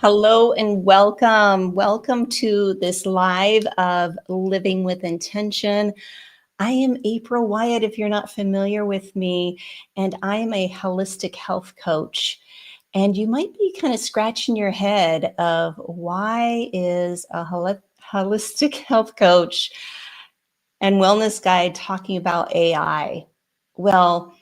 Hello and welcome. Welcome to this live of Living with Intention. I am April Wyatt, if you're not familiar with me, and I am a holistic health coach. And you might be kind of scratching your head of why is a holistic health coach and wellness guide talking about AI? Well,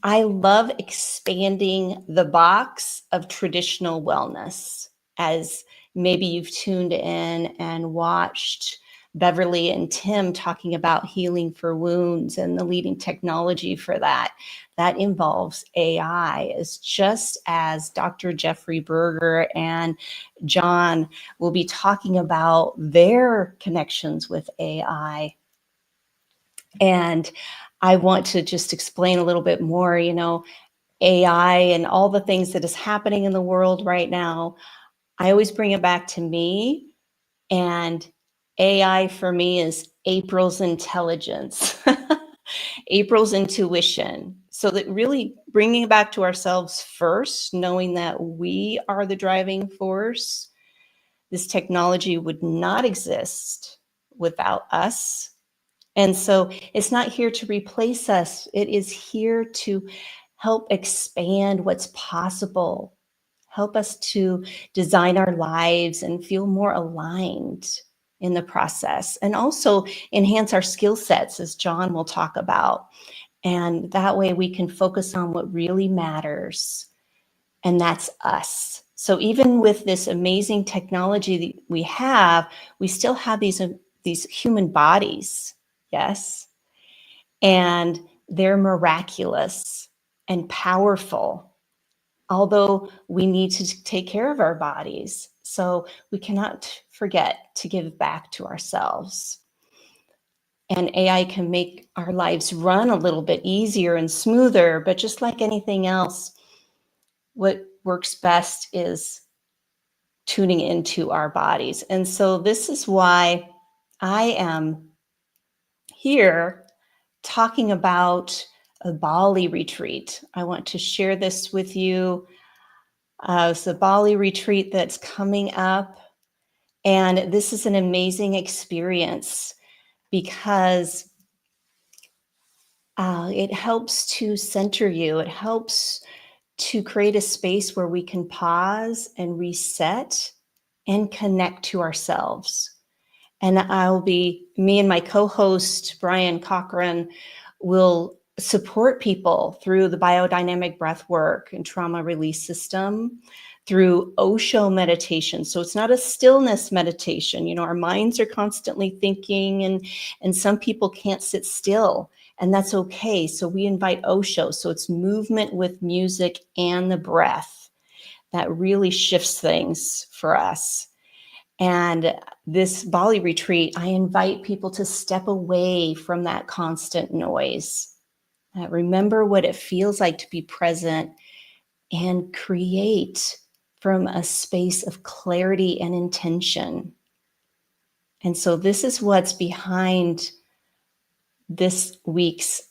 I love expanding the box of traditional wellness. As maybe you've tuned in and watched Beverly and Tim talking about healing for wounds and the leading technology for that. That involves AI, as just as Dr. Jeffrey Berger and John will be talking about their connections with AI. And I want to just explain a little bit more, AI and all the things that is happening in the world right now. I always bring it back to me, and AI for me is April's intelligence, April's intuition. So that really bringing it back to ourselves first, knowing that we are the driving force. This technology would not exist without us. And so it's not here to replace us. It is here to help expand what's possible, help us to design our lives and feel more aligned in the process, and also enhance our skill sets, as John will talk about. And that way we can focus on what really matters, and that's us. So even with this amazing technology that we have, we still have these human bodies. Yes. And they're miraculous and powerful, although we need to take care of our bodies. So we cannot forget to give back to ourselves. And AI can make our lives run a little bit easier and smoother, but just like anything else, what works best is tuning into our bodies. And so this is why I am here talking about a Bali retreat. I want to share this with you. It's a Bali retreat that's coming up. And this is an amazing experience because it helps to center you. It helps to create a space where we can pause and reset and connect to ourselves. And me and my co-host, Brian Cochran, will support people through the biodynamic breath work and trauma release system, through Osho meditation. So it's not a stillness meditation. Our minds are constantly thinking, and some people can't sit still, and that's okay. So we invite Osho. So it's movement with music and the breath that really shifts things for us. And this Bali retreat, I invite people to step away from that constant noise. Remember what it feels like to be present and create from a space of clarity and intention. And so this is what's behind this week's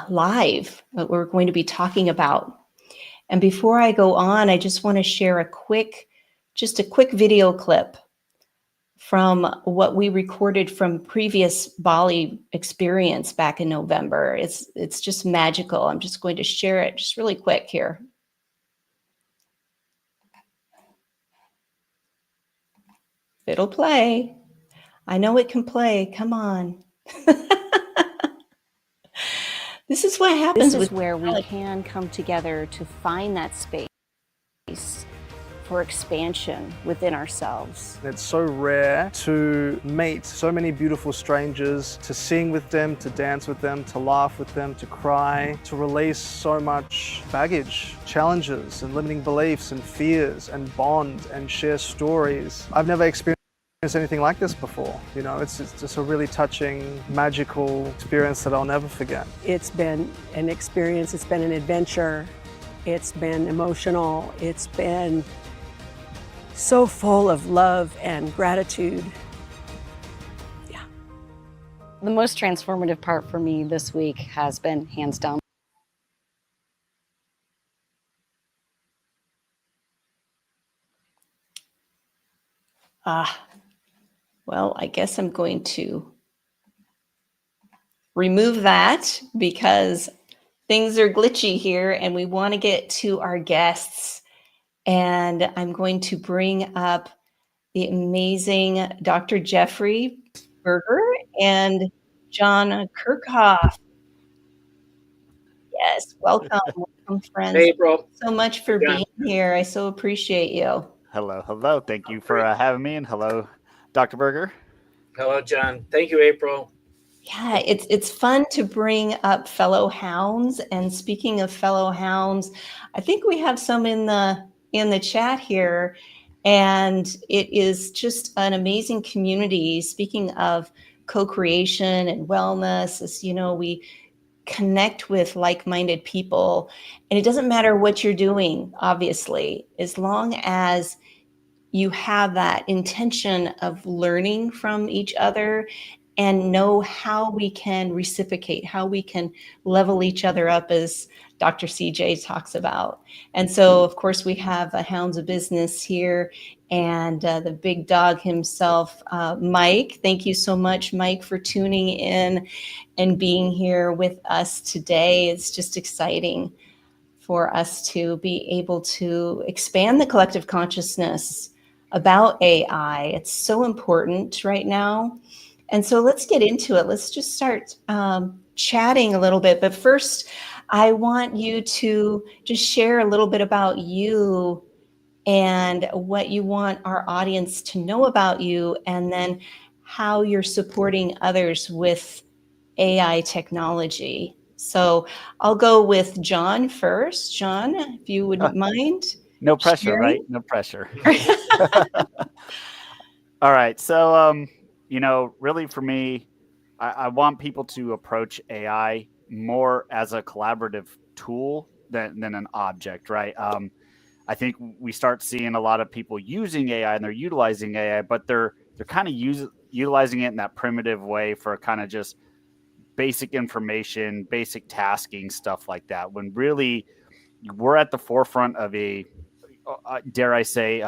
live that we're going to be talking about. And before I go on, I just want to share a quick video clip from what we recorded from previous Bali experience back in November. It's just magical. I'm just going to share it just really quick here. It'll play. I know it can play. Come on. This is what happens. This is where we can come together to find that space for expansion within ourselves. It's so rare to meet so many beautiful strangers, to sing with them, to dance with them, to laugh with them, to cry, to release so much baggage, challenges and limiting beliefs and fears, and bond and share stories. I've never experienced anything like this before. It's just a really touching, magical experience that I'll never forget. It's been an experience, it's been an adventure, it's been emotional, it's been so full of love and gratitude. Yeah. The most transformative part for me this week has been, hands down, Well, I guess I'm going to remove that because things are glitchy here and we want to get to our guests. And I'm going to bring up the amazing Dr. Jeffrey Berger and John Kirkhoff. Yes, welcome, friends. Hey, April. So much Hey, for John. being here. I so appreciate you. Hello. Thank you for having me, and hello, Dr. Berger. Hello, John. Thank you, April. Yeah, it's fun to bring up fellow hounds. And speaking of fellow hounds, I think we have some in the chat here, and it is just an amazing community. Speaking of co-creation and wellness, as you know, we connect with like-minded people, and it doesn't matter what you're doing, obviously, as long as you have that intention of learning from each other and know how we can reciprocate, how we can level each other up, as Dr. CJ talks about. And so, of course, we have a Hounds of Business here and the big dog himself, Mike. Thank you so much, Mike, for tuning in and being here with us today. It's just exciting for us to be able to expand the collective consciousness about AI. It's so important right now. And so let's get into it. Let's just start chatting a little bit. But first, I want you to just share a little bit about you and what you want our audience to know about you, and then how you're supporting others with AI technology. So I'll go with John first. John, if you wouldn't mind No pressure, right? sharing. No pressure. All right. So, really for me, I want people to approach AI more as a collaborative tool than an object, right? I think we start seeing a lot of people using AI and they're utilizing AI, but they're kind of utilizing it in that primitive way for kind of just basic information, basic tasking, stuff like that. When really we're at the forefront of a, dare I say,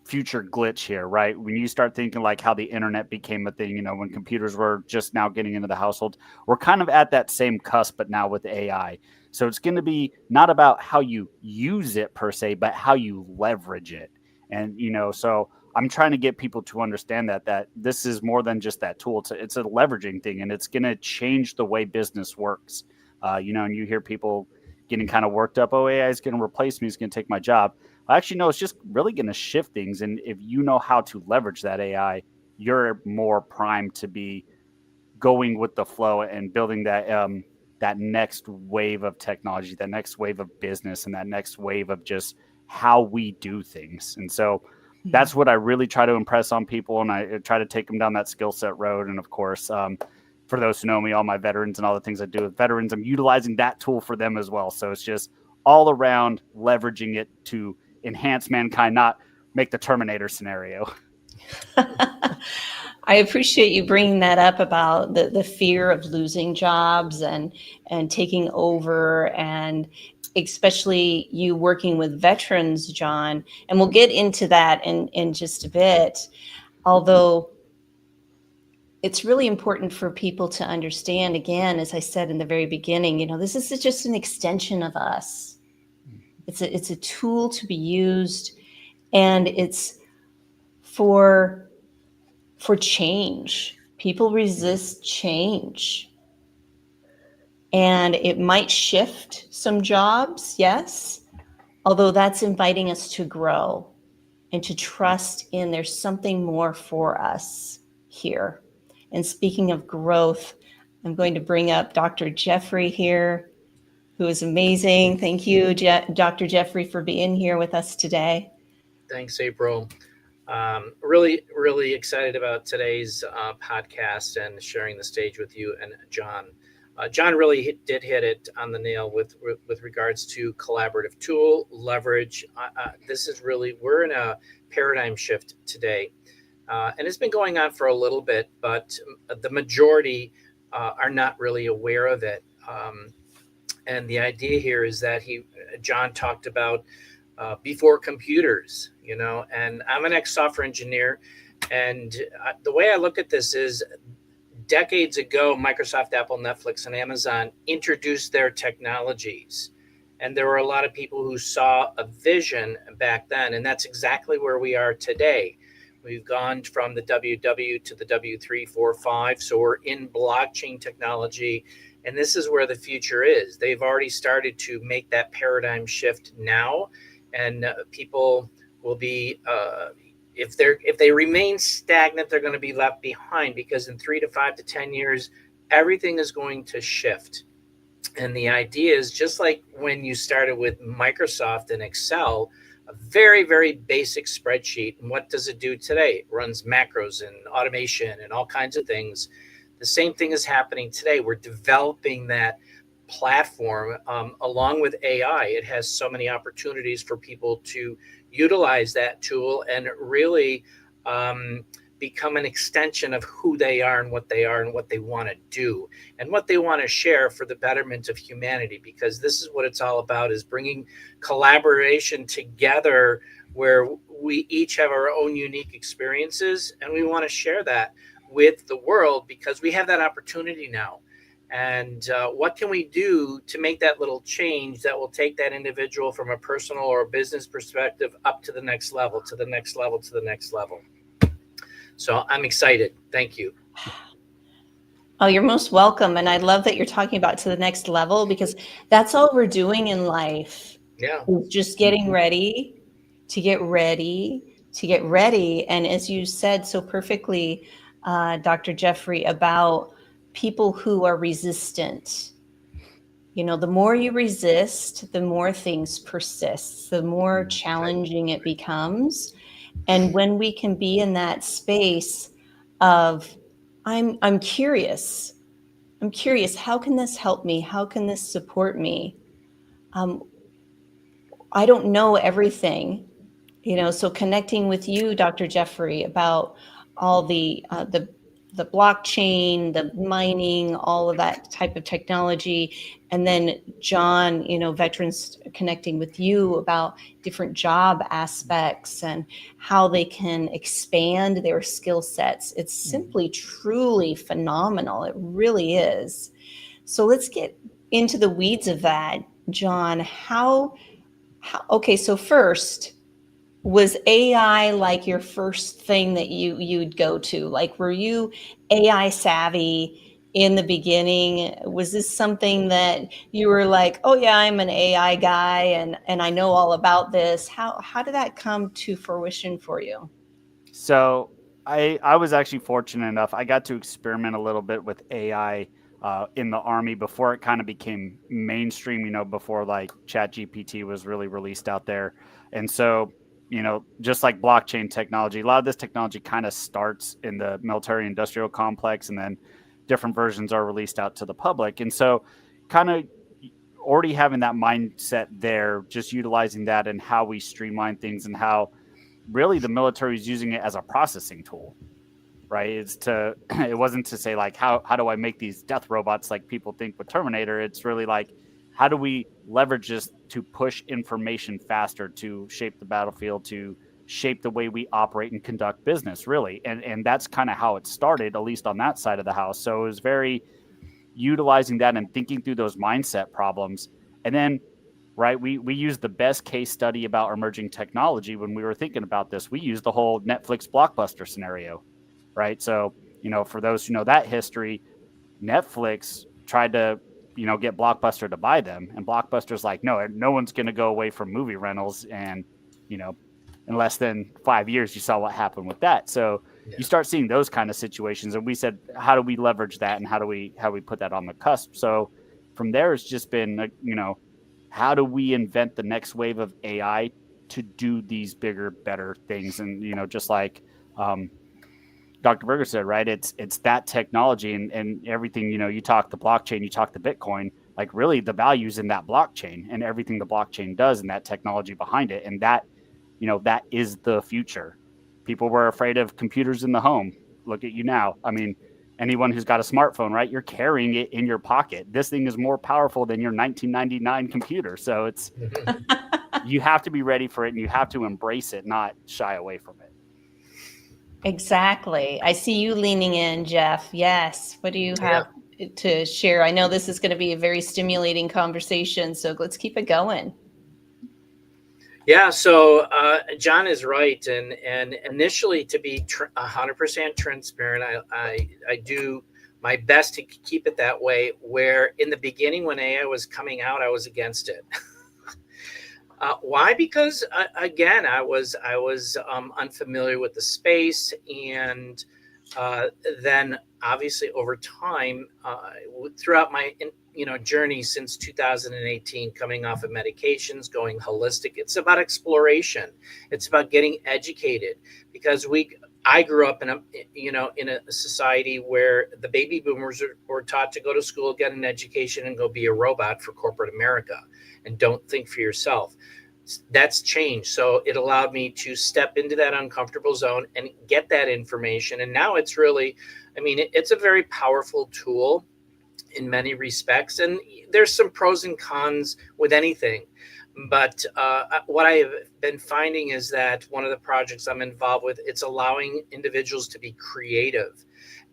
future glitch here, right? When you start thinking like how the internet became a thing, when computers were just now getting into the household, we're kind of at that same cusp, but now with AI. So it's going to be not about how you use it per se, but how you leverage it. And, so I'm trying to get people to understand that this is more than just that tool. It's a leveraging thing, and it's going to change the way business works. And you hear people getting kind of worked up. Oh, AI is going to replace me. It's going to take my job. Actually, no, it's just really going to shift things. And if you know how to leverage that AI, you're more primed to be going with the flow and building that next wave of technology, that next wave of business, and that next wave of just how we do things. And so that's what I really try to impress on people, and I try to take them down that skill set road. And of course, for those who know me, all my veterans and all the things I do with veterans, I'm utilizing that tool for them as well. So it's just all around leveraging it to enhance mankind, not make the Terminator scenario. I appreciate you bringing that up about the fear of losing jobs and taking over, and especially you working with veterans, John. And we'll get into that in just a bit. Although it's really important for people to understand, again, as I said in the very beginning, this is just an extension of us. It's a tool to be used, and it's for change. People resist change. And it might shift some jobs, yes, although that's inviting us to grow and to trust in there's something more for us here. And speaking of growth, I'm going to bring up Dr. Jeffrey here, who is amazing. Thank you, Dr. Jeffrey, for being here with us today. Thanks, April. Really, really excited about today's podcast and sharing the stage with you and John. John really did hit it on the nail with regards to collaborative tool, leverage. This is really, we're in a paradigm shift today. And it's been going on for a little bit, but the majority are not really aware of it. And the idea here is that John talked about before computers, and I'm an ex-software engineer. And the way I look at this is decades ago, Microsoft, Apple, Netflix, and Amazon introduced their technologies. And there were a lot of people who saw a vision back then. And that's exactly where we are today. We've gone from the WW to the W3, 4, 5. So we're in blockchain technology. And this is where the future is. They've already started to make that paradigm shift now. And people will be, if they remain stagnant, they're going to be left behind, because in 3 to 5 to 10 years, everything is going to shift. And the idea is, just like when you started with Microsoft and Excel, a very, very basic spreadsheet. And what does it do today? It runs macros and automation and all kinds of things. The same thing is happening today. We're developing that platform along with AI. It has so many opportunities for people to utilize that tool and really become an extension of who they are and what they are and what they want to do and what they want to share for the betterment of humanity, because this is what it's all about, is bringing collaboration together where we each have our own unique experiences, and we want to share that with the world because we have that opportunity now. And what can we do to make that little change that will take that individual from a personal or a business perspective up to the next level, to the next level, to the next level? So I'm excited. Thank you. Oh, you're most welcome. And I love that you're talking about to the next level, because that's all we're doing in life. Yeah. Just getting ready to get ready to get ready. And as you said so perfectly, Dr. Jeffrey, about people who are resistant. The more you resist, the more things persist, the more challenging it becomes. And when we can be in that space of, I'm curious. I'm curious, how can this help me? How can this support me? I don't know everything, so connecting with you, Dr. Jeffrey, about all the blockchain, the mining, all of that type of technology. And then John, veterans, connecting with you about different job aspects and how they can expand their skill sets. It's simply truly phenomenal. It really is. So let's get into the weeds of that. John, okay, so first, was AI like your first thing that you'd go to? Like, were you AI savvy in the beginning? Was this something that you were like, oh yeah, I'm an AI guy and I know all about this? How did that come to fruition for you? So I was actually fortunate enough. I got to experiment a little bit with AI in the Army before it kind of became mainstream, before like ChatGPT was really released out there. And so, just like blockchain technology, a lot of this technology kind of starts in the military industrial complex, and then different versions are released out to the public. And so kind of already having that mindset there, just utilizing that and how we streamline things and how really the military is using it as a processing tool, right? It wasn't to say like, how do I make these death robots like people think with Terminator? It's really like, how do we leverage this to push information faster, to shape the battlefield, to shape the way we operate and conduct business, really. And that's kind of how it started, at least on that side of the house. So it was very utilizing that and thinking through those mindset problems. And then, right, we used the best case study about emerging technology when we were thinking about this. We used the whole Netflix Blockbuster scenario, right? So, for those who know that history, Netflix tried to, get Blockbuster to buy them. And Blockbuster's like, no one's going to go away from movie rentals. And, in less than 5 years, you saw what happened with that. So you start seeing those kind of situations. And we said, how do we leverage that? And how do we put that on the cusp? So from there, it's just been, how do we invent the next wave of AI to do these bigger, better things? And, just like Dr. Berger said, right, it's that technology and everything, you talk the blockchain, you talk the Bitcoin, like really the value's in that blockchain and everything the blockchain does and that technology behind it. And that, that is the future. People were afraid of computers in the home. Look at you now. I mean, anyone who's got a smartphone, right? You're carrying it in your pocket. This thing is more powerful than your 1999 computer. So it's, you have to be ready for it and you have to embrace it, not shy away from it. Exactly. I see you leaning in, Jeff. Yes. What do you Yeah. have to share? I know this is going to be a very stimulating conversation, so let's keep it going. Yeah, so John is right, and initially, to be 100% transparent, I do my best to keep it that way. Where in the beginning, when AI was coming out, I was against it. Why? Because again, I was unfamiliar with the space, and then obviously over time, throughout my journey since 2018, coming off of medications, going holistic, it's about exploration. It's about getting educated, because I grew up in a society where the baby boomers were taught to go to school, get an education, and go be a robot for corporate America, and don't think for yourself. That's changed. So it allowed me to step into that uncomfortable zone and get that information. And now it's really, it's a very powerful tool in many respects. And there's some pros and cons with anything. But what I have been finding is that one of the projects I'm involved with, it's allowing individuals to be creative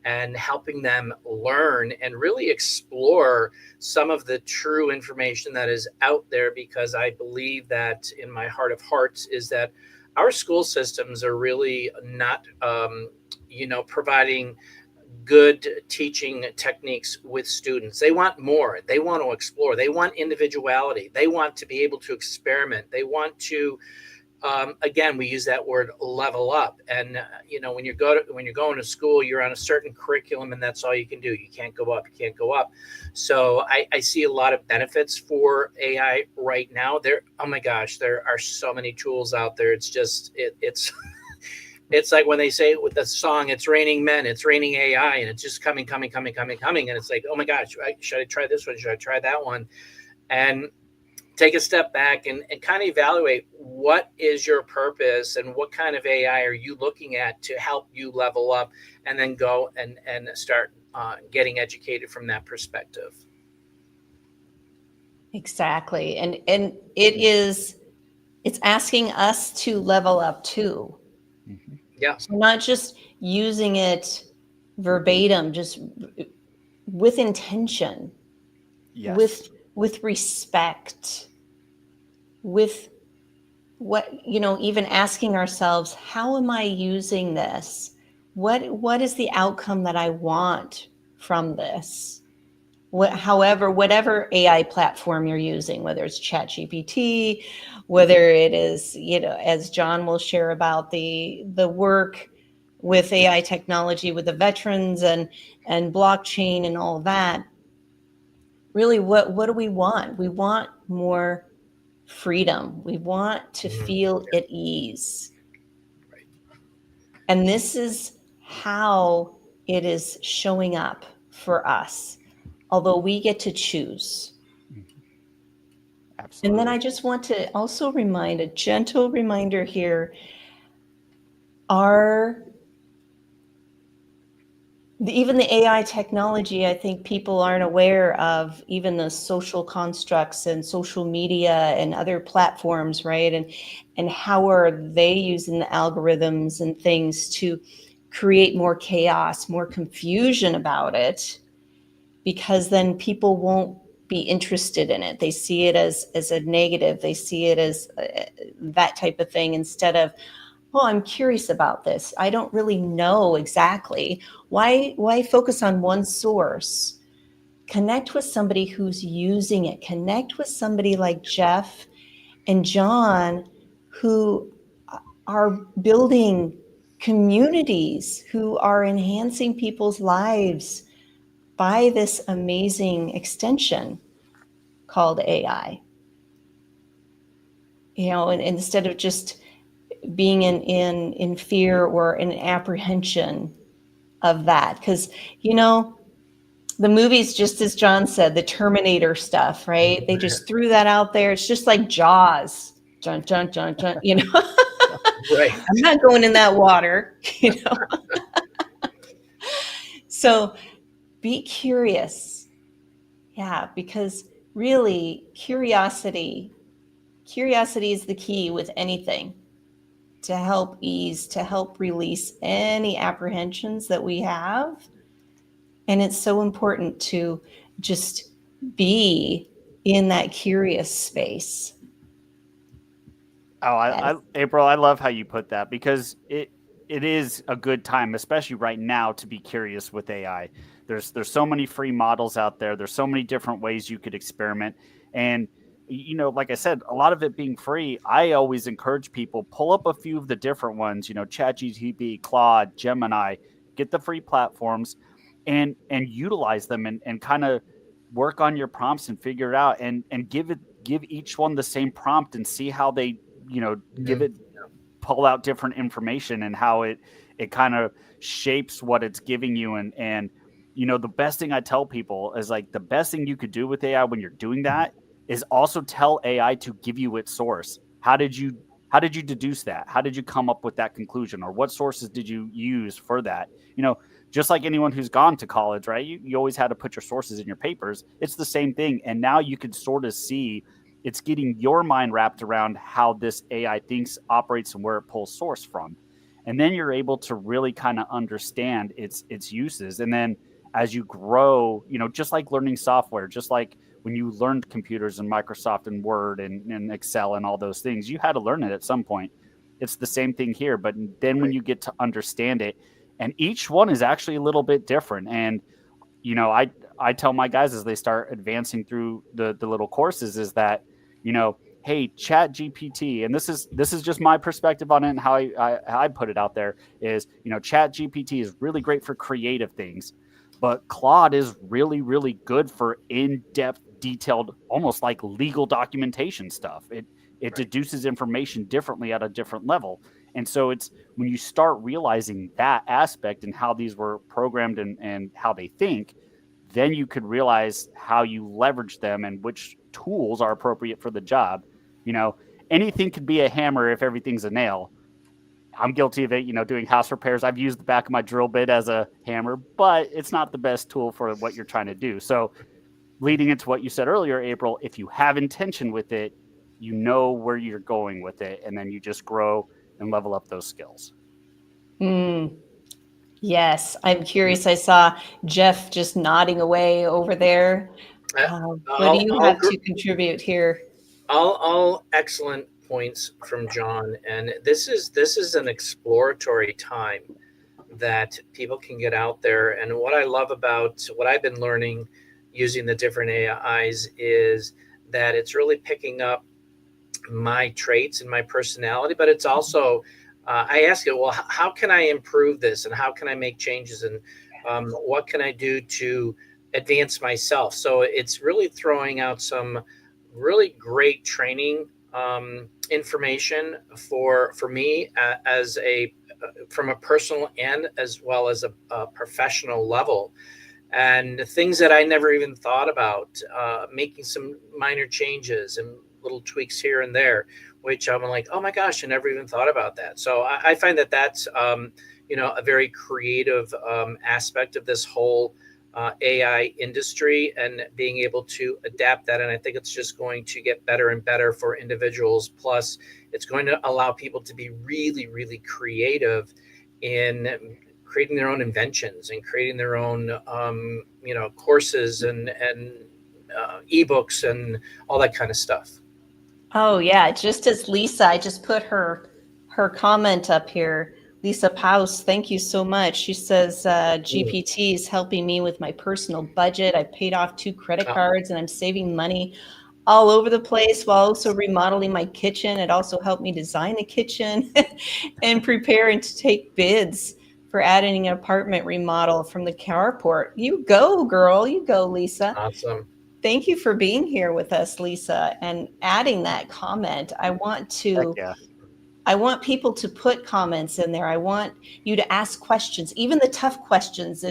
and helping them learn and really explore some of the true information that is out there. Because I believe that in my heart of hearts is that our school systems are really not, providing good teaching techniques with students. They want more. They want to explore. They want individuality. They want to be able to experiment. They want to, again, we use that word level up. And when you're going to school, you're on a certain curriculum, and that's all you can do. You can't go up. You can't go up. So I see a lot of benefits for AI right now. Oh my gosh, there are so many tools out there. It's just it's it's like when they say with the song, "It's raining men, it's raining AI," and it's just coming, and it's like, oh my gosh, should I try this one? Should I try that one? And take a step back and kind of evaluate what is your purpose and what kind of AI are you looking at to help you level up, and then go and start getting educated from that perspective. Exactly. And it's asking us to level up too. Mm-hmm. Yeah. So not just using it verbatim, just with intention, Yes. with respect, with what, even asking ourselves, how am I using this? What is the outcome that I want from this? Whatever AI platform you're using, whether it's ChatGPT, whether it is, as John will share about the work with AI technology with the veterans and blockchain and all of that. Really, what do we want? We want more freedom. We want to feel at ease. Right. And this is how it is showing up for us, although we get to choose. Absolutely. And then I just want to also remind, a gentle reminder here, even the AI technology, I think people aren't aware of even the social constructs and social media and other platforms, right? And how are they using the algorithms and things to create more chaos, more confusion about it, because then people won't be interested in it. They see it as a negative. They see it as that type of thing, instead of, oh, I'm curious about this. I don't really know exactly. Why focus on one source? Connect with somebody who's using it. Connect with somebody like Jeff and John, who are building communities, who are enhancing people's lives by this amazing extension called AI. And instead of just being in fear or in apprehension of that, because the movies, just as John said, the Terminator stuff, right? They just threw that out there. It's just like Jaws. Dun, dun, dun, dun, Right. I'm not going in that water. So be curious. Yeah, because really curiosity curiosity is the key with anything, to help ease, to help release any apprehensions that we have. And it's so important to just be in that curious space. Oh, As, April, I love how you put that because it is a good time, especially right now, to be curious with AI. There's so many free models out there. There's so many different ways you could experiment, and like I said, a lot of it being free. I always encourage people pull up a few of the different ones. ChatGPT, Claude, Gemini, get the free platforms, and utilize them and kind of work on your prompts and figure it out and give each one the same prompt and see how they give it pull out different information and how it kind of shapes what it's giving you and the best thing I tell people is like the best thing you could do with AI when you're doing that is also tell AI to give you its source. How did you deduce that? How did you come up with that conclusion, or what sources did you use for that? Just like anyone who's gone to college, right? You always had to put your sources in your papers. It's the same thing, and now you can sort of see it's getting your mind wrapped around how this AI thinks, operates, and where it pulls source from. And then you're able to really kind of understand its uses. And then as you grow, just like learning software, just like when you learned computers and Microsoft and Word and Excel and all those things, you had to learn it at some point. It's the same thing here. But then when you get to understand it, and each one is actually a little bit different. And I tell my guys as they start advancing through the little courses is that hey, Chat GPT, and this is just my perspective on it and how I put it out there is Chat GPT is really great for creative things, but Claude is really really good for in-depth, detailed, almost like legal documentation stuff. It deduces information differently at a different level. And so it's when you start realizing that aspect and how these were programmed and how they think, then you could realize how you leverage them and which tools are appropriate for the job. Anything could be a hammer if everything's a nail. I'm guilty of it, doing house repairs. I've used the back of my drill bit as a hammer, but it's not the best tool for what you're trying to do. So leading into what you said earlier, April, if you have intention with it, you know where you're going with it, and then you just grow and level up those skills. yes, I'm curious. I saw Jeff just nodding away over there. What do you have to contribute here? All excellent points from John, and this is an exploratory time that people can get out there. And what I love about what I've been learning using the different AIs is that it's really picking up my traits and my personality, but it's also I ask it, well, how can I improve this, and how can I make changes, and what can I do to advance myself? So it's really throwing out some really great training information for me as a from a personal and as well as a professional level, and things that I never even thought about, making some minor changes and little tweaks here and there, which I'm like, oh my gosh, I never even thought about that. So I find that that's a very creative aspect of this whole AI industry, and being able to adapt that. And I think it's just going to get better and better for individuals. Plus, it's going to allow people to be really, really creative in creating their own inventions and creating their own, courses and ebooks and all that kind of stuff. Oh yeah, just as Lisa, I just put her comment up here. Lisa Paus, thank you so much. She says GPT is helping me with my personal budget. I paid off 2 credit cards and I'm saving money all over the place while also remodeling my kitchen. It also helped me design the kitchen and preparing to take bids for adding an apartment remodel from the carport. You go, girl. You go, Lisa. Awesome. Thank you for being here with us, Lisa, and adding that comment. I want people to put comments in there. I want you to ask questions, even the tough questions.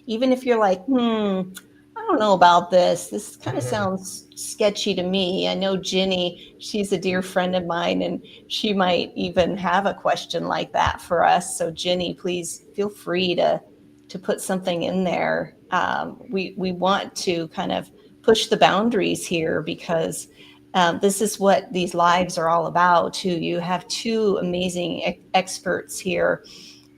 Even if you're like, I don't know about this. This kind of sounds sketchy to me. I know Ginny, she's a dear friend of mine, and she might even have a question like that for us. So Ginny, please feel free to put something in there. We want to kind of push the boundaries here, because This is what these lives are all about too. You have two amazing experts here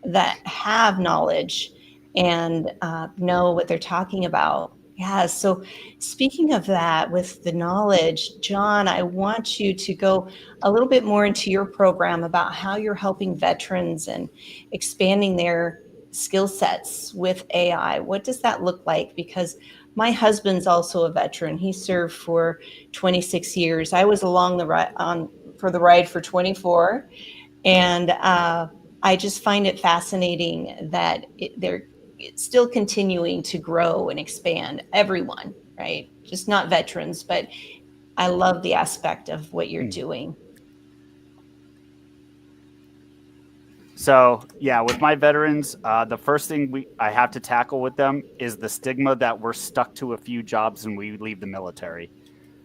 that have knowledge and know what they're talking about. Yeah. So, speaking of that, with the knowledge, John, I want you to go a little bit more into your program about how you're helping veterans and expanding their skill sets with AI. What does that look like? Because my husband's also a veteran. He served for 26 years. I was along the ride for the ride for 24, and I just find it fascinating that they're it's still continuing to grow and expand. Everyone, right? Just not veterans, but I love the aspect of what you're doing. So yeah, with my veterans, the first thing I have to tackle with them is the stigma that we're stuck to a few jobs and we leave the military,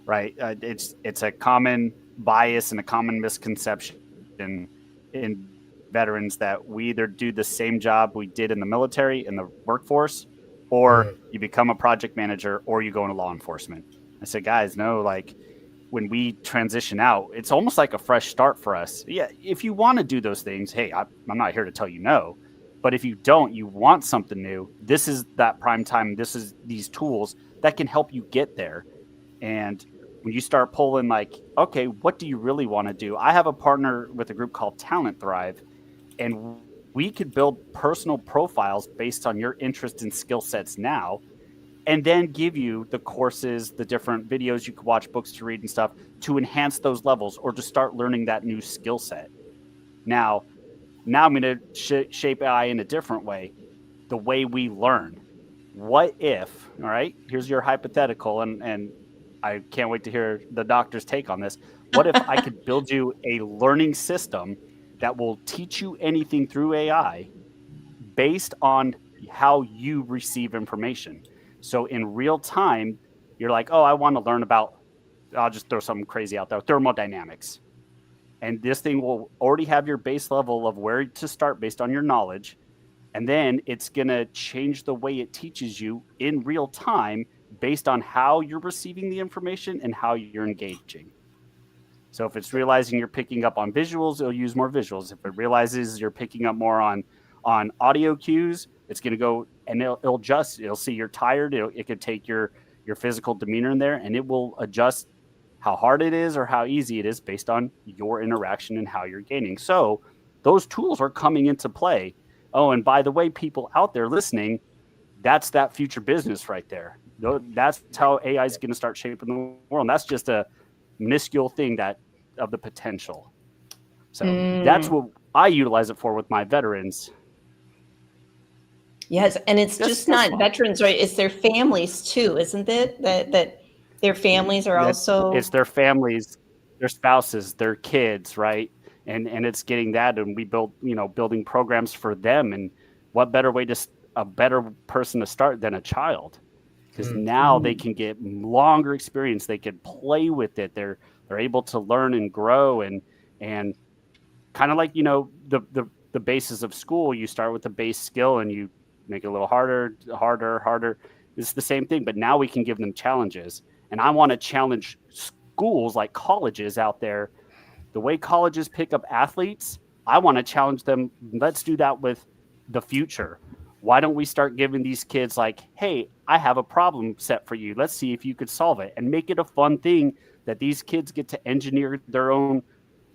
right? It's a common bias and a common misconception in veterans that we either do the same job we did in the military in the workforce, or Mm. you become a project manager, or you go into law enforcement. I said, guys, no, like when we transition out, it's almost like a fresh start for us. Yeah, if you want to do those things, hey, I'm not here to tell you no. But if you don't, you want something new, this is that prime time. This is these tools that can help you get there. And when you start pulling, like, okay, what do you really want to do? I have a partner with a group called Talent Thrive, and we could build personal profiles based on your interest and skill sets now, and then give you the courses, the different videos you could watch, books to read and stuff to enhance those levels or to start learning that new skill set. Now, I'm going to shape AI in a different way, the way we learn. What if, all right, here's your hypothetical, and I can't wait to hear the doctor's take on this. What if I could build you a learning system that will teach you anything through AI based on how you receive information? So in real time, you're like, oh, I want to learn about, I'll just throw something crazy out there, thermodynamics. And this thing will already have your base level of where to start based on your knowledge. And then it's going to change the way it teaches you in real time based on how you're receiving the information and how you're engaging. So if it's realizing you're picking up on visuals, it'll use more visuals. If it realizes you're picking up more on audio cues, it's going to go and it'll adjust. It'll see you're tired. It could take your physical demeanor in there, and it will adjust how hard it is or how easy it is based on your interaction and how you're gaining. So those tools are coming into play. Oh, and by the way, people out there listening, that's that future business right there. That's how AI is going to start shaping the world. And that's just a minuscule thing that of the potential. So that's what I utilize it for with my veterans. Yes, and it's just not fun. veterans, right? It's their families too, isn't it? That their families are also. It's their families, their spouses, their kids, right? And it's getting that, and we build, building programs for them. And what better way to a better person to start than a child? Because now they can get longer experience. They can play with it. They're able to learn and grow, and kind of like the basis of school. You start with the base skill and you make it a little harder. It's the same thing, but now we can give them challenges. And I want to challenge schools like colleges out there. The way colleges pick up athletes, I want to challenge them. Let's do that with the future. Why don't we start giving these kids like, hey, I have a problem set for you. Let's see if you could solve it, and make it a fun thing that these kids get to engineer their own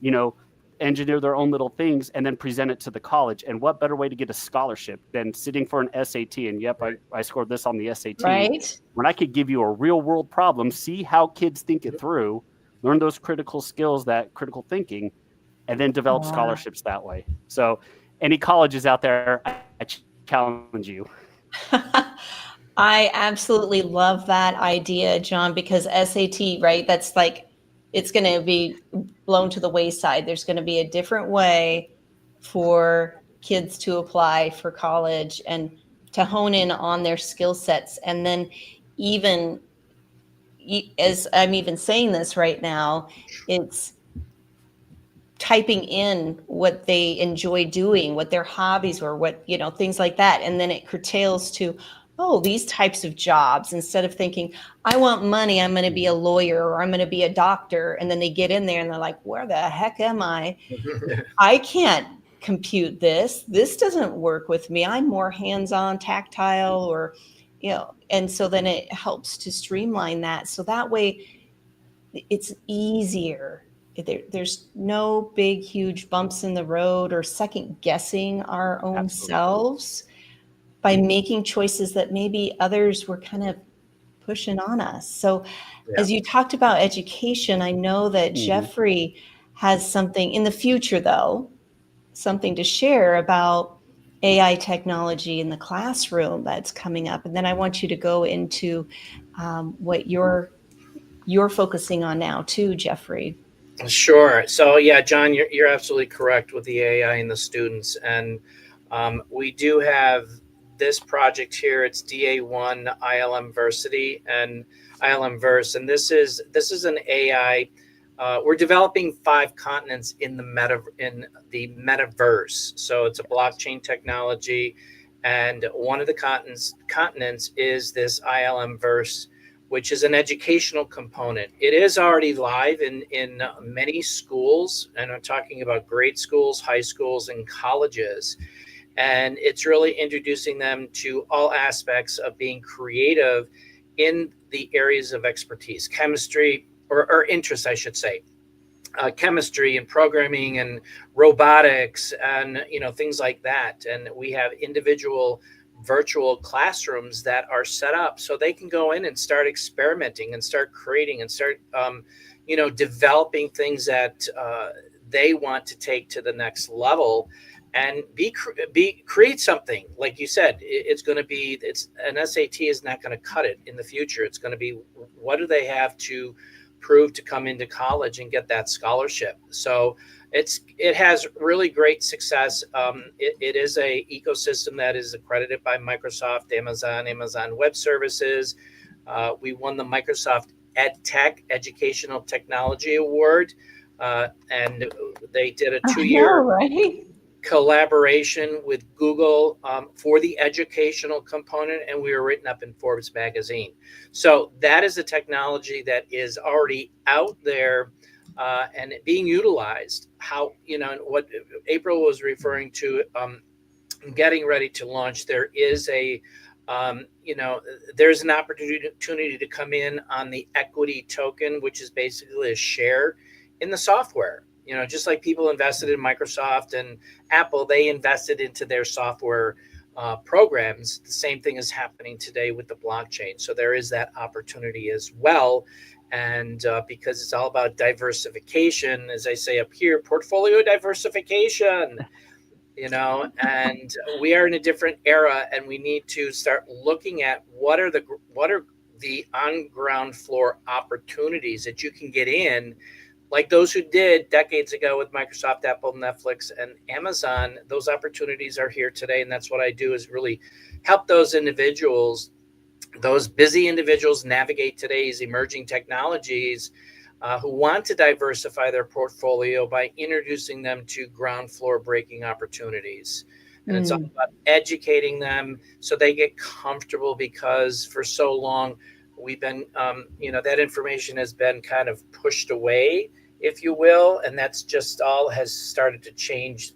little things and then present it to the college. And what better way to get a scholarship than sitting for an SAT? And yep, I scored this on the SAT. Right. When I could give you a real world problem, see how kids think it through, learn those critical skills, that critical thinking, and then develop scholarships that way. So any colleges out there, I challenge you. I absolutely love that idea, John, because SAT, right? That's like, it's going to be blown to the wayside. There's going to be a different way for kids to apply for college and to hone in on their skill sets. And then, even as I'm even saying this right now, it's typing in what they enjoy doing, what their hobbies were, what, things like that. And then it curtails to, oh, these types of jobs, instead of thinking, I want money, I'm going to be a lawyer or I'm going to be a doctor. And then they get in there and they're like, where the heck am I? I can't compute this. This doesn't work with me. I'm more hands-on, tactile, or, and so then it helps to streamline that. So that way it's easier. There's no big, huge bumps in the road or second guessing our own Absolutely. selves by making choices that maybe others were kind of pushing on us. So Yeah. as you talked about education, I know that Jeffrey has something in the future, though, something to share about AI technology in the classroom that's coming up. And then I want you to go into what you're focusing on now too, Jeffrey. Sure. So yeah, John, you're absolutely correct with the AI and the students, and we do have this project here. It's DA1 ILM Versity and ILM Verse, and this is an AI. We're developing 5 continents in the metaverse. So it's a blockchain technology, and one of the continents is this ILM Verse, which is an educational component. It is already live in many schools, and I'm talking about grade schools, high schools, and colleges. And it's really introducing them to all aspects of being creative in the areas of expertise, chemistry or interest, I should say. Chemistry and programming and robotics and things like that. And we have individual virtual classrooms that are set up so they can go in and start experimenting and start creating and start developing things that they want to take to the next level and create something. Like you said, it's going to be, it's an SAT is not going to cut it in the future. It's going to be, what do they have to prove to come into college and get that scholarship? So it has really great success. It is a ecosystem that is accredited by Microsoft, Amazon Web Services. We won the Microsoft EdTech Educational Technology Award, and they did a 2-year right? collaboration with Google for the educational component, and we were written up in Forbes magazine. So that is a technology that is already out there and being utilized. How, what April was referring to, getting ready to launch, there is there's an opportunity to come in on the equity token, which is basically a share in the software. Just like people invested in Microsoft and Apple, they invested into their software programs. The same thing is happening today with the blockchain. So there is that opportunity as well. And because it's all about diversification, as I say up here, portfolio diversification, and we are in a different era, and we need to start looking at what are the on ground floor opportunities that you can get in, like those who did decades ago with Microsoft, Apple, Netflix, and Amazon. Those opportunities are here today. And that's what I do, is really help those individuals, those busy individuals, navigate today's emerging technologies, who want to diversify their portfolio by introducing them to ground floor breaking opportunities. And it's all about educating them so they get comfortable, because for so long we've been, that information has been kind of pushed away, if you will. And that's just all has started to change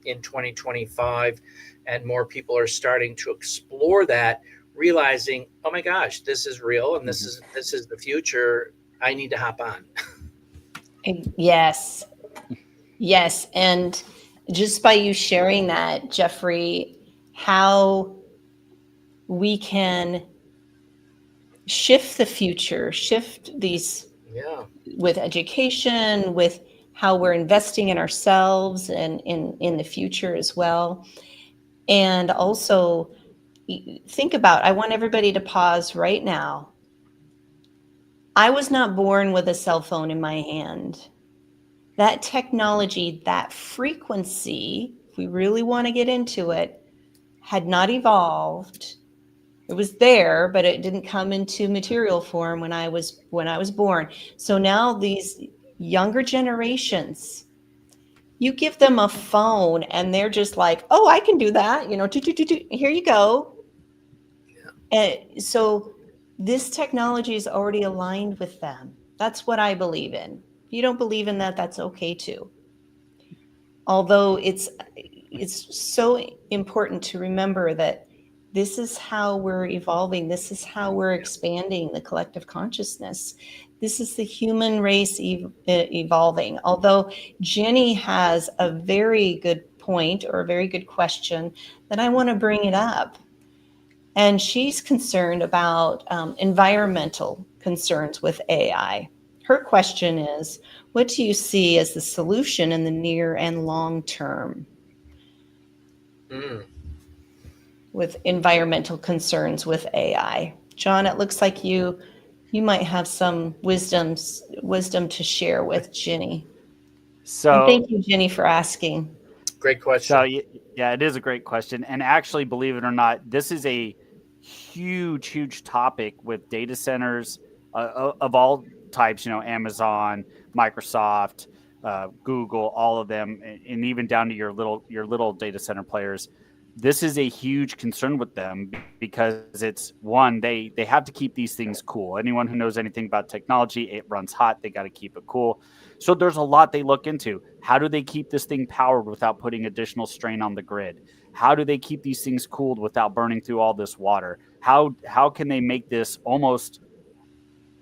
in 2025. And more people are starting to explore that, realizing, oh my gosh, this is real, and this is the future. I need to hop on. Yes. Yes. And just by you sharing that, Jeffrey, how we can shift the future, shift these with education, with how we're investing in ourselves and in the future as well. And also think about, I want everybody to pause right now. I was not born with a cell phone in my hand. That technology, that frequency, if we really want to get into it, had not evolved. It was there, but it didn't come into material form when I was born. So now these younger generations, you give them a phone and they're just like, oh, I can do that. Here you go. So this technology is already aligned with them. That's what I believe in. If you don't believe in that, that's okay too. Although it's so important to remember that this is how we're evolving. This is how we're expanding the collective consciousness. This is the human race evolving. Although Jenny has a very good point or a very good question, that I want to bring it up. And she's concerned about environmental concerns with AI. Her question is, what do you see as the solution in the near and long term Mm. with environmental concerns with AI? John, it looks like you might have some wisdom to share with Ginny. And So, thank you, Ginny, for asking. Great so question. yeah, it is a great question. And actually, believe it or not, this is a huge topic with data centers of all types. You know, Amazon, Microsoft, Google, all of them, and even down to your little data center players. This is a huge concern with them because it's one, they have to keep these things cool. Anyone who knows anything about technology, it runs hot. They got to keep it cool. So there's a lot they look into. How do they keep this thing powered without putting additional strain on the grid? How do they keep these things cooled without burning through all this water? How can they make this almost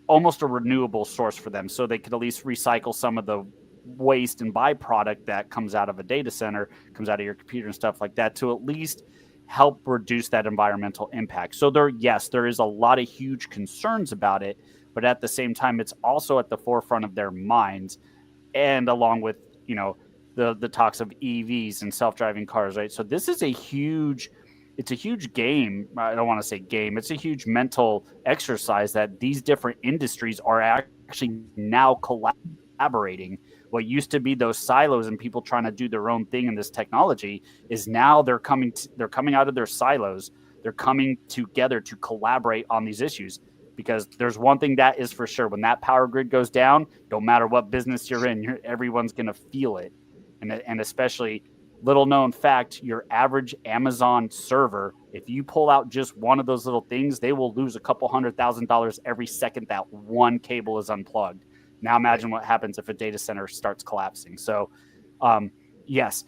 a renewable source for them so they could at least recycle some of the waste and byproduct that comes out of a data center, comes out of your computer and stuff like that, to at least help reduce that environmental impact. So there is a lot of huge concerns about it, but at the same time, it's also at the forefront of their minds, and along with, the talks of EVs and self-driving cars, right? So this is it's a huge game. I don't want to say game. It's a huge mental exercise that these different industries are actually now collaborating. What used to be those silos and people trying to do their own thing in this technology is now they're coming out of their silos. They're coming together to collaborate on these issues, because there's one thing that is for sure: when that power grid goes down, don't matter what business you're in, everyone's going to feel it. And especially, little known fact, your average Amazon server, if you pull out just one of those little things, they will lose a couple $100,000 every second that one cable is unplugged. Now imagine what happens if a data center starts collapsing. So yes,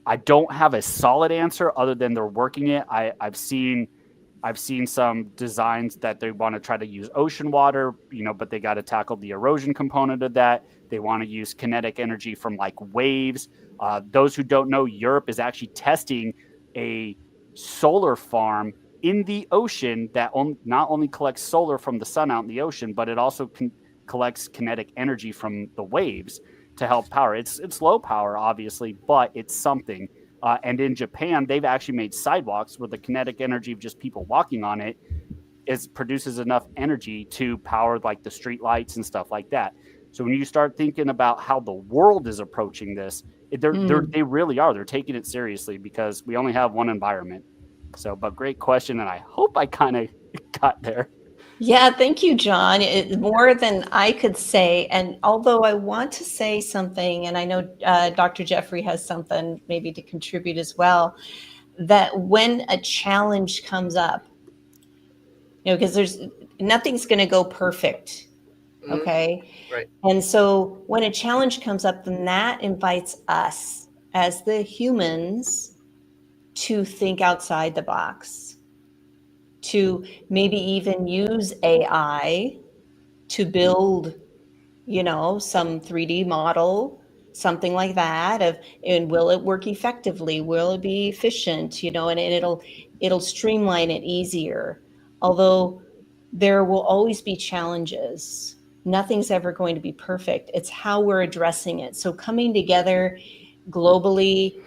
I don't have a solid answer other than they're working it. I've seen some designs that they want to try to use ocean water, but they got to tackle the erosion component of that. They want to use kinetic energy from like waves. Those who don't know, Europe is actually testing a solar farm in the ocean that not only collects solar from the sun out in the ocean, but it also collects kinetic energy from the waves to help power. It's low power, obviously, but it's something. And in Japan, they've actually made sidewalks where the kinetic energy of just people walking on it produces enough energy to power like the street lights and stuff like that. So when you start thinking about how the world is approaching this, they really are. They're taking it seriously because we only have one environment. So, but great question, and I hope I kind of got there. Yeah, thank you, John. More than I could say. And although I want to say something, and I know Dr. Jeffrey has something maybe to contribute as well, that when a challenge comes up, because nothing's going to go perfect. Okay. Right. And so when a challenge comes up, then that invites us as the humans to think outside the box, to maybe even use AI to build, some 3D model, something like that and will it work effectively? Will it be efficient? And it'll streamline it easier. Although there will always be challenges. Nothing's ever going to be perfect. It's how we're addressing it. So coming together globally,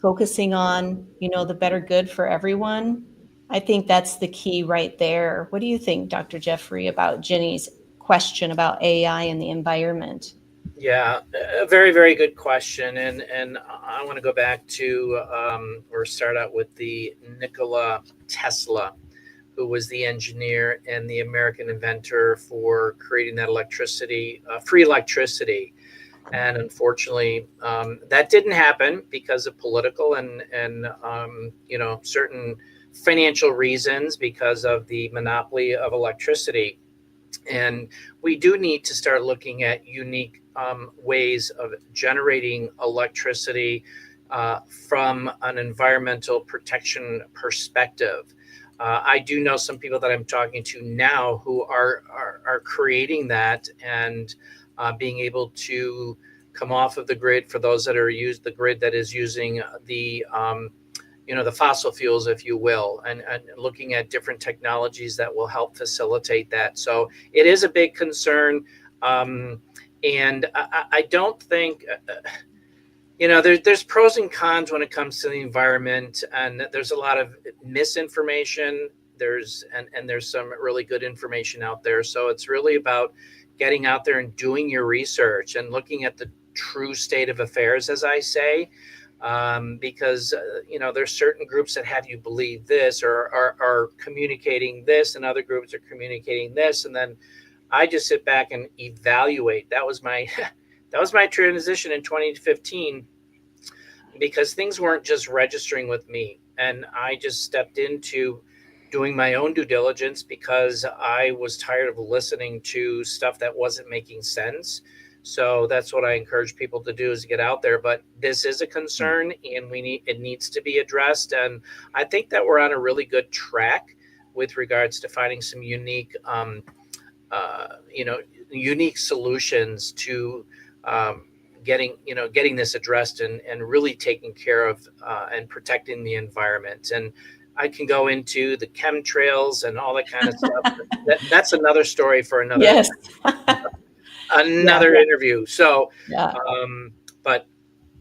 focusing on, the better good for everyone. I think that's the key right there. What do you think, Dr. Jeffrey, about Jenny's question about AI and the environment? Yeah, a very, very good question. And I want to go back to or start out with the Nikola Tesla, who was the engineer and the American inventor for creating that electricity, free electricity. And unfortunately, that didn't happen because of political and certain financial reasons because of the monopoly of electricity. And we do need to start looking at unique ways of generating electricity from an environmental protection perspective. I do know some people that I'm talking to now who are creating that and being able to come off of the grid for those that are the grid that is using the the fossil fuels, if you will, and looking at different technologies that will help facilitate that. So it is a big concern. And I don't think, there's pros and cons when it comes to the environment, and there's a lot of misinformation. There's some really good information out there. So it's really about getting out there and doing your research and looking at the true state of affairs, as I say. Because there's certain groups that have you believe this or are communicating this, and other groups are communicating this, and then I just sit back and evaluate. That was my that was my transition in 2015, because things weren't just registering with me, and I just stepped into doing my own due diligence because I was tired of listening to stuff that wasn't making sense. So that's what I encourage people to do, is get out there. But this is a concern, and it needs to be addressed. And I think that we're on a really good track with regards to finding some unique, unique solutions to getting this addressed and really taking care of and protecting the environment. And I can go into the chemtrails and all that kind of stuff. That's another story for another. Yes. Another interview. So, Yeah. But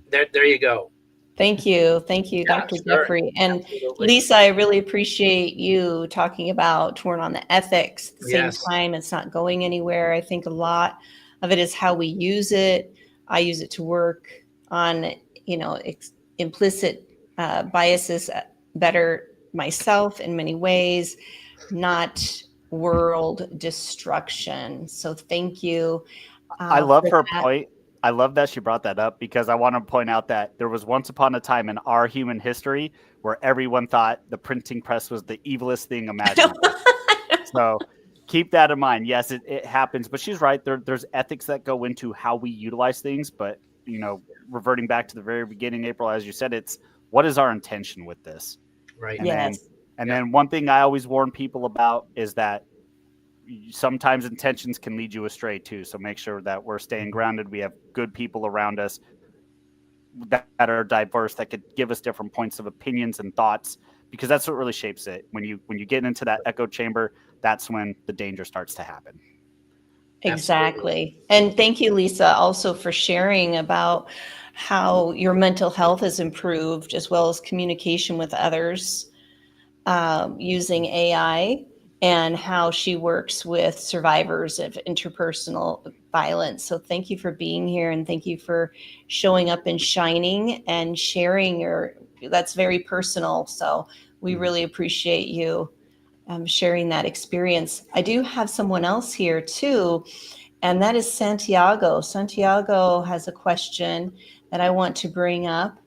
there you go. Thank you. Thank you, Yeah, Dr. sure. Jeffrey. And Absolutely. Lisa, I really appreciate you talking about torn on the ethics. At the same Yes. time, it's not going anywhere. I think a lot of it is how we use it. I use it to work on, implicit biases better myself in many ways, not world destruction. So thank you. I love for her that. point. I love that she brought that up, because I want to point out that there was once upon a time in our human history where everyone thought the printing press was the evilest thing imaginable. So keep that in mind. Yes, it happens, but she's right. There's ethics that go into how we utilize things. But, reverting back to the very beginning, April, as you said, it's what is our intention with this? Right. And Yes. then one thing I always warn people about is that sometimes intentions can lead you astray too. So make sure that we're staying grounded. We have good people around us that are diverse, that could give us different points of opinions and thoughts, because that's what really shapes it. When you get into that echo chamber, that's when the danger starts to happen. Exactly. And thank you, Lisa, also for sharing about how your mental health has improved, as well as communication with others using AI, and how she works with survivors of interpersonal violence. So thank you for being here, and thank you for showing up and shining and sharing that's very personal. So we really appreciate you sharing that experience. I do have someone else here too, and that is Santiago. Santiago has a question that I want to bring up,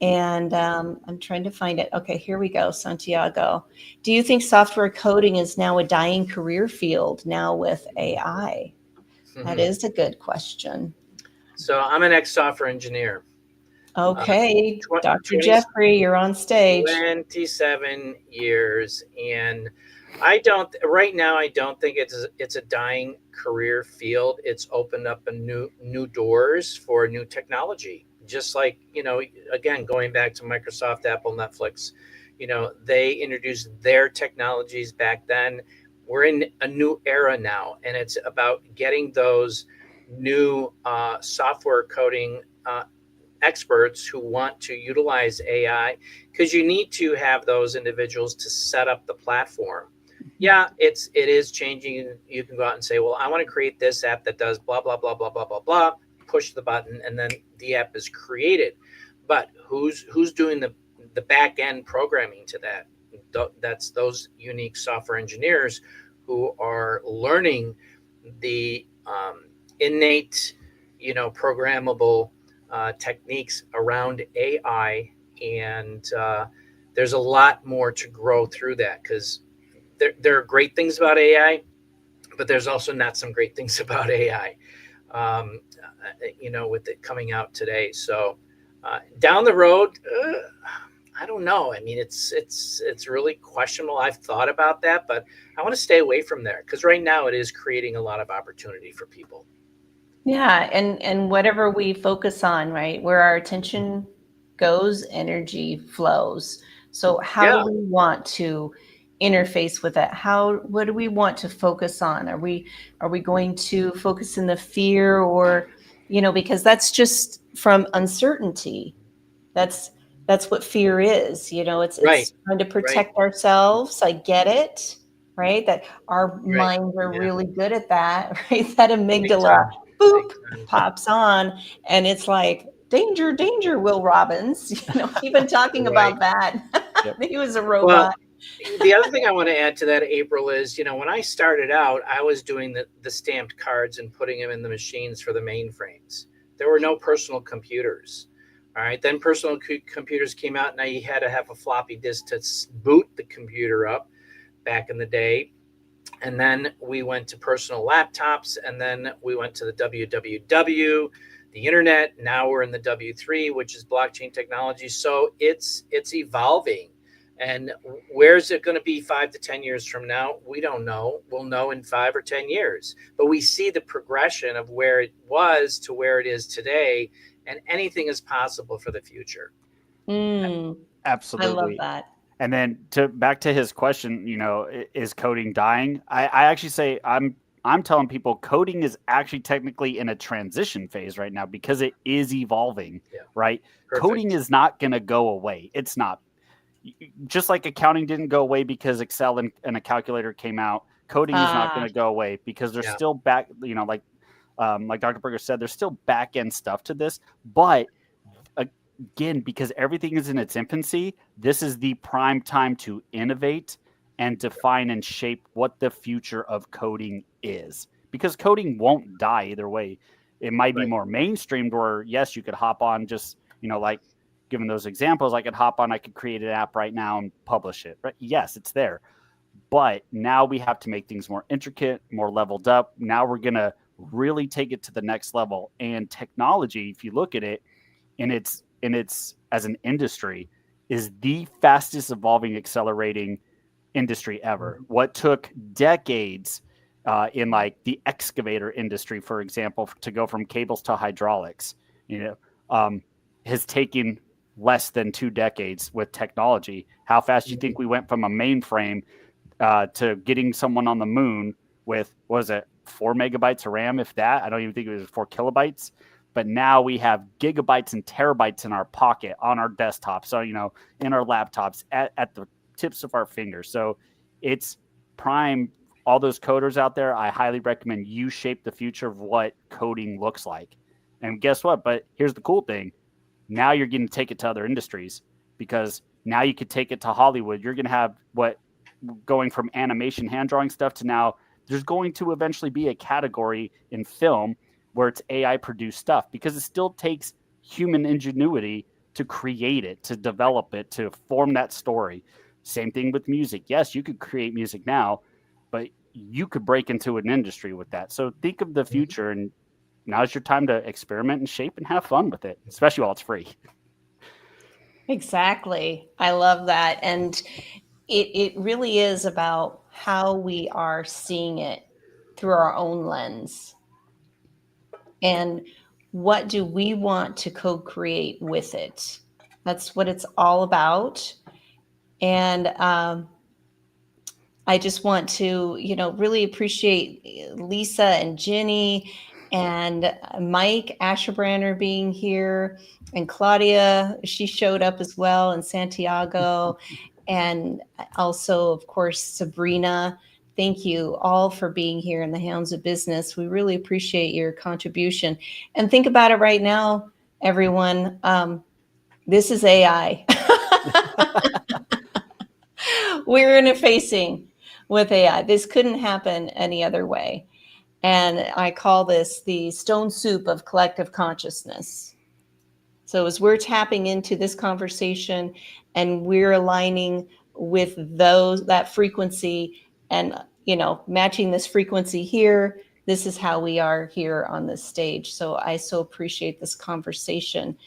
and I'm trying to find it. Okay, here we go, Santiago. Do you think software coding is now a dying career field now with AI? That is a good question. So I'm an ex-software engineer. Okay, Tw- Dr. 20 Jeffrey, you're on stage. 27 years, and right now I don't think it's a dying career field. It's opened up a new doors for new technology. Just like, again, going back to Microsoft, Apple, Netflix, they introduced their technologies back then. We're in a new era now, and it's about getting those new software coding experts who want to utilize AI, because you need to have those individuals to set up the platform. Yeah, it is changing. You can go out and say, well, I want to create this app that does blah, blah, blah, blah, blah, blah, blah, push the button, and then the app is created. But who's doing the back end programming to that? That's those unique software engineers who are learning the innate, programmable techniques around AI, and there's a lot more to grow through that, because there are great things about AI, but there's also not some great things about AI, with it coming out today. So down the road, I don't know. I mean, it's really questionable. I've thought about that, but I want to stay away from there, because right now it is creating a lot of opportunity for people. Yeah, and whatever we focus on, right, where our attention goes, energy flows. So how do Yeah, we want to interface with it? What do we want to focus on? Are we going to focus in the fear, or, because that's just from uncertainty. That's what fear is. It's right, trying to right, protect ourselves. I get it, right? That our right. minds are Yeah, really good at that, right? That big amygdala, time, boop, big time. pops on, and it's like, danger, danger, Will Robbins. Even talking Right. about that. Yep. He was a Well, robot. the other thing I want to add to that, April, is, when I started out, I was doing the stamped cards and putting them in the machines for the mainframes. There were no personal computers. All right. Then personal computers came out. Now you had to have a floppy disk to boot the computer up back in the day. And then we went to personal laptops, and then we went to the WWW, the internet. Now we're in the W3, which is blockchain technology. So it's evolving. And where's it going to be 5 to 10 years from now? We don't know. We'll know in 5 or 10 years. But we see the progression of where it was to where it is today, and anything is possible for the future. Mm, I love Absolutely. that. And then back to his question, is coding dying? I actually say I'm telling people coding is actually technically in a transition phase right now because it is evolving, Yeah, right? Coding perfect. is not going to go away. It's not. Just like accounting didn't go away because Excel and a calculator came out, coding is not going Ah, to go away because there's Yeah, still back, like Dr. Berger said, there's still back end stuff to this, but again, because everything is in its infancy, this is the prime time to innovate and define and shape what the future of coding is. Because coding won't die either way. It might be right. more mainstreamed where, yes, you could hop on just, like given those examples, I could hop on, I could create an app right now and publish it. Right? Yes, it's there. But now we have to make things more intricate, more leveled up. Now we're going to really take it to the next level. And technology, if you look at it, in its as an industry is the fastest evolving accelerating industry ever. What took decades in like the excavator industry, for example, to go from cables to hydraulics, you know, um, has taken less than 2 decades with technology. How fast do you think we went from a mainframe to getting someone on the moon with, what was it, 4 megabytes of RAM, if that? I don't even think it was 4 kilobytes. But now we have gigabytes and terabytes in our pocket, on our desktop. So, in our laptops, at the tips of our fingers. So it's prime. All those coders out there, I highly recommend you shape the future of what coding looks like. And guess what? But here's the cool thing. Now you're going to take it to other industries because now you could take it to Hollywood. You're going to have what going from animation, hand drawing stuff to now there's going to eventually be a category in film where it's AI produced stuff because it still takes human ingenuity to create it, to develop it, to form that story. Same thing with music. Yes, you could create music now, but you could break into an industry with that. So think of the future, and now's your time to experiment and shape and have fun with it, especially while it's free. exactly. I love that. And it really is about how we are seeing it through our own lens, and what do we want to co-create with it. That's what it's all about. And I just want to, really appreciate Lisa and Jenny and Mike Asherbrander being here, and Claudia, she showed up as well, and Santiago, and also, of course, Sabrina. Thank you all for being here in the Hounds of Business. We really appreciate your contribution. And think about it right now, everyone. This is AI. We're interfacing with AI. This couldn't happen any other way. And I call this the stone soup of collective consciousness. So as we're tapping into this conversation and we're aligning with that frequency and, matching this frequency here, this is how we are here on this stage. So I so appreciate this conversation.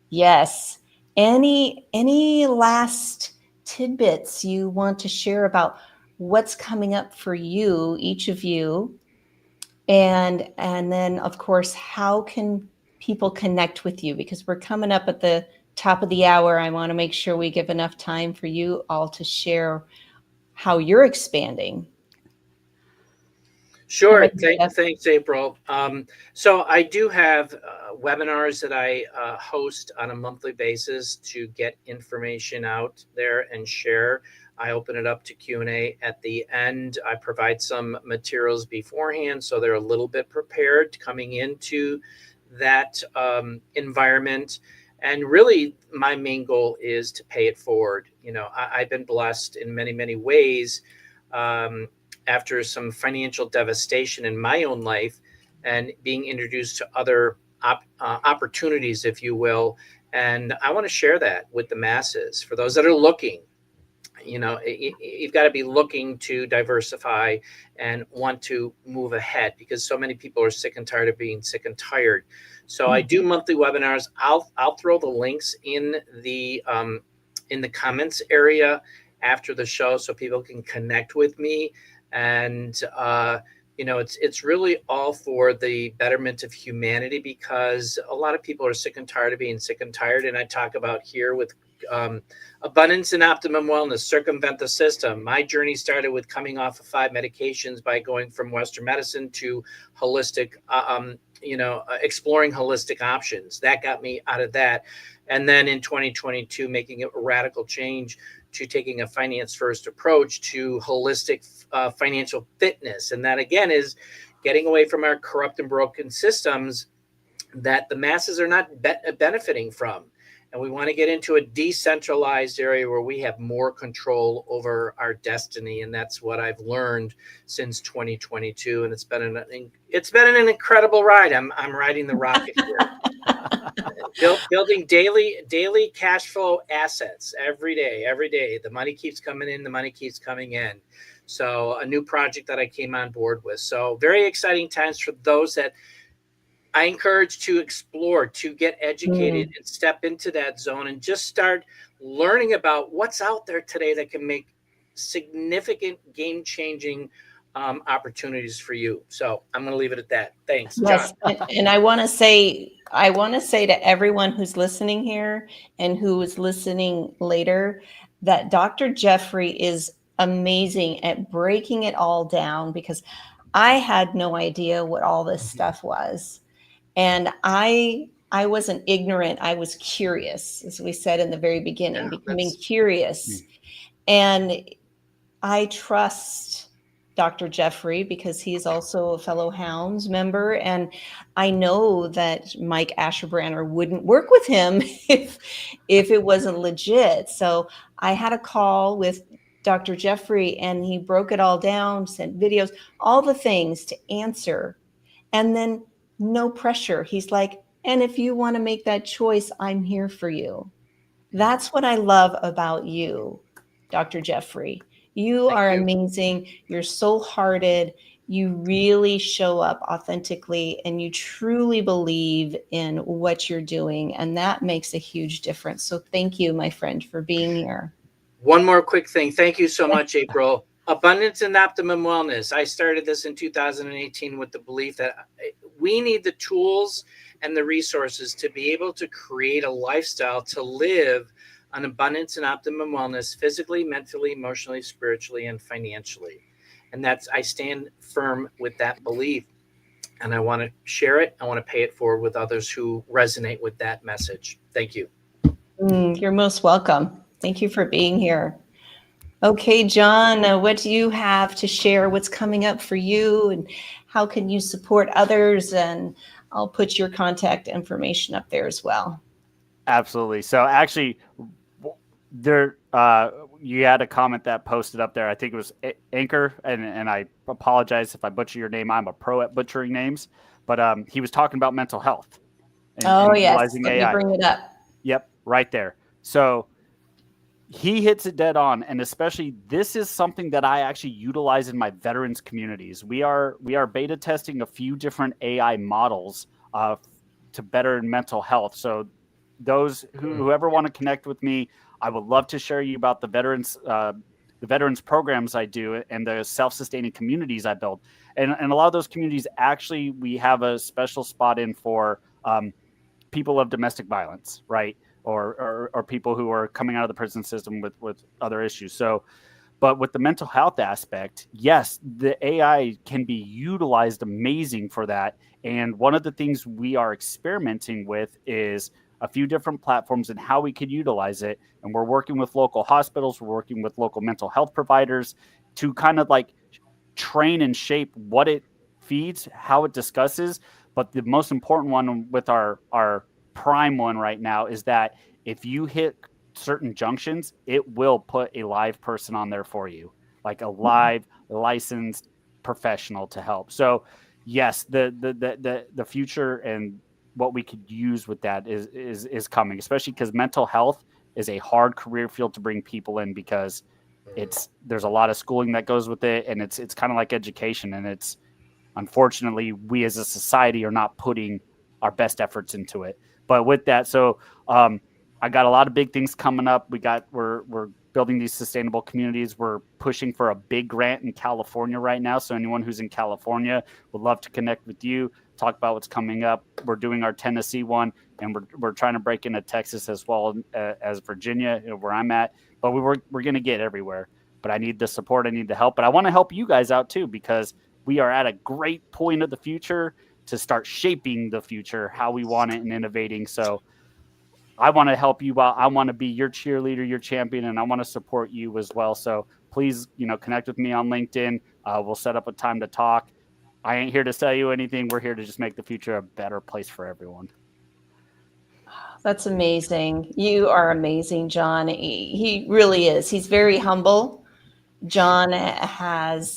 Yes. Any last tidbits you want to share about what's coming up for you, each of you? And then, of course, how can people connect with you? Because we're coming up at the top of the hour. I want to make sure we give enough time for you all to share how you're expanding. Sure. Thanks, April. So I do have webinars that I host on a monthly basis to get information out there and share. I open it up to Q&A at the end. I provide some materials beforehand so they're a little bit prepared coming into that environment. And really, my main goal is to pay it forward. I've been blessed in many, many ways. After some financial devastation in my own life and being introduced to other opportunities, if you will. And I want to share that with the masses. For those that are looking, you've got to be looking to diversify and want to move ahead, because so many people are sick and tired of being sick and tired. So I do monthly webinars. I'll throw the links in the comments area after the show so people can connect with me. And it's really all for the betterment of humanity, because a lot of people are sick and tired of being sick and tired. And I talk about here with abundance and optimum wellness, circumvent the system. My journey started with coming off of 5 medications by going from Western medicine to holistic, exploring holistic options. That got me out of that. And then in 2022, making a radical change to taking a finance first approach to holistic financial fitness. And that, again, is getting away from our corrupt and broken systems that the masses are not benefiting from. And we want to get into a decentralized area where we have more control over our destiny. And that's what I've learned since 2022. And it's been an incredible ride. I'm riding the rocket here. Building daily cash flow assets every day. The money keeps coming in. The money keeps coming in. So a new project that I came on board with. So very exciting times for those that I encourage to explore, to get educated and step into that zone and just start learning about what's out there today that can make significant game-changing opportunities for you. So I'm going to leave it at that. Thanks, Yes, John. and I want to say to everyone who's listening here and who is listening later that Dr. Jeffrey is amazing at breaking it all down, because I had no idea what all this stuff was. And I wasn't ignorant. I was curious, as we said in the very beginning, becoming curious. And I trust Dr. Jeffrey because he's also a fellow Hounds member. And I know that Mike Asherbranner wouldn't work with him if it wasn't legit. So I had a call with Dr. Jeffrey and he broke it all down, sent videos, all the things to answer. And then no pressure. He's like, and if you want to make that choice, I'm here for you. That's what I love about you, Dr. Jeffrey. You are amazing. You're soul-hearted. You really show up authentically and you truly believe in what you're doing. And that makes a huge difference. So thank you, my friend, for being here. One more quick thing. Thank you so much, April. Abundance and optimum wellness. I started this in 2018 with the belief that we need the tools and the resources to be able to create a lifestyle to live on abundance and optimum wellness, physically, mentally, emotionally, spiritually, and financially. And I stand firm with that belief. And I want to share it. I want to pay it forward with others who resonate with that message. Thank you. You're most welcome. Thank you for being here. Okay, John, what do you have to share? What's coming up for you and how can you support others? And I'll put your contact information up there as well. Absolutely. So actually, there you had a comment that posted up there. I think it was Anchor, and I apologize if I butcher your name. I'm a pro at butchering names, but he was talking about mental health. And yes, let me bring it up. Yep, right there. So he hits it dead on, and especially this is something that I actually utilize in my veterans communities. We are beta testing a few different AI models to better mental health. So those whoever want to connect with me, I would love to share you about the veterans programs I do and the self-sustaining communities I build. And a lot of those communities, actually, we have a special spot in for people of domestic violence, right? Or people who are coming out of the prison system with other issues. So, but with the mental health aspect, yes, the AI can be utilized amazing for that. And one of the things we are experimenting with is a few different platforms and how we could utilize it. And we're working with local hospitals, we're working with local mental health providers to kind of like train and shape what it feeds, how it discusses. But the most important one with our prime one right now is that if you hit certain junctions, it will put a live person on there for you, like a live licensed professional to help. So yes, the future and what we could use with that is coming, especially because mental health is a hard career field to bring people in because there's a lot of schooling that goes with it, and it's kind of like education, and it's unfortunately we as a society are not putting our best efforts into it. But with that, so I got a lot of big things coming up. We're building these sustainable communities. We're pushing for a big grant in California right now. So anyone who's in California would love to connect with you, talk about what's coming up. We're doing our Tennessee one, and we're trying to break into Texas as well as Virginia, where I'm at. But we're going to get everywhere. But I need the support. I need the help. But I want to help you guys out too, because we are at a great point of the future to start shaping the future how we want it and innovating. So I want to help you out. I want to be your cheerleader, your champion, and I want to support you as well. So please, connect with me on LinkedIn. We'll set up a time to talk. I ain't here to sell you anything. We're here to just make the future a better place for everyone. That's amazing. You are amazing, John. He really is. He's very humble. John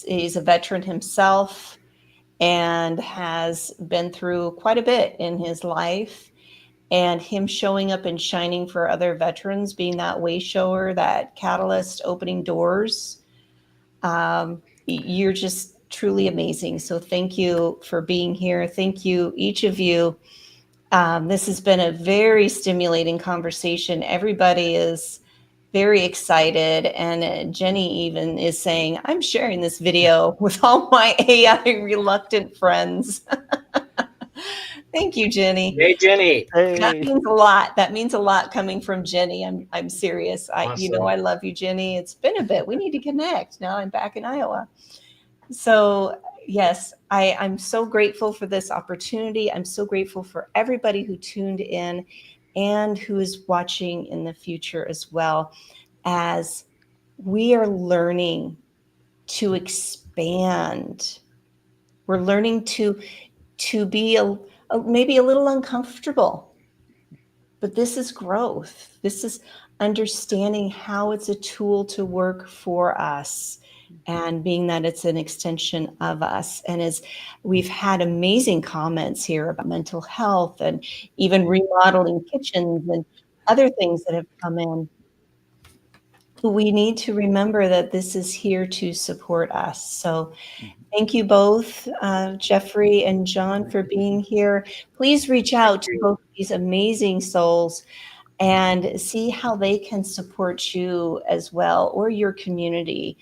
he's a veteran himself and has been through quite a bit in his life. And him showing up and shining for other veterans, being that way shower, that catalyst, opening doors. You're just truly amazing. So thank you for being here. Thank you, each of you. This has been a very stimulating conversation. Everybody is very excited. And Jenny even is saying, I'm sharing this video with all my AI reluctant friends. Thank you, Jenny. Hey, Jenny. That means a lot. That means a lot coming from Jenny. I'm serious. Awesome. I love you, Jenny. It's been a bit. We need to connect. Now I'm back in Iowa. So yes, I'm so grateful for this opportunity. I'm so grateful for everybody who tuned in and who is watching in the future as well, as we are learning to expand. We're learning to be maybe a little uncomfortable, but this is growth. This is understanding how it's a tool to work for us, and being that it's an extension of us. And as we've had amazing comments here about mental health and even remodeling kitchens and other things that have come in, we need to remember that this is here to support us. So thank you both, Jeffrey and John, for being here. Please reach out to both of these amazing souls and see how they can support you as well, or your community,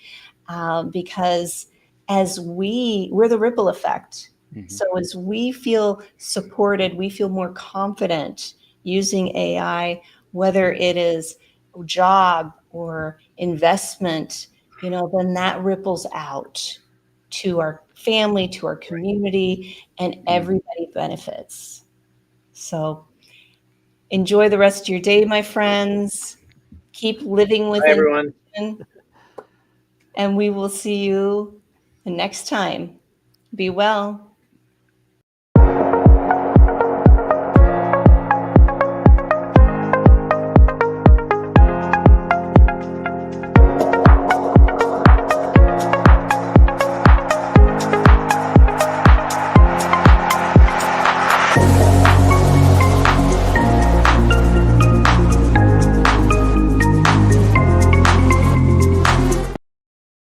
because as we're the ripple effect. So as we feel supported, we feel more confident using AI, whether it is a job or investment, then that ripples out to our family, to our community, and everybody benefits. So enjoy the rest of your day, my friends. Keep living with Bye, everyone. intention, and we will see you next time. Be well.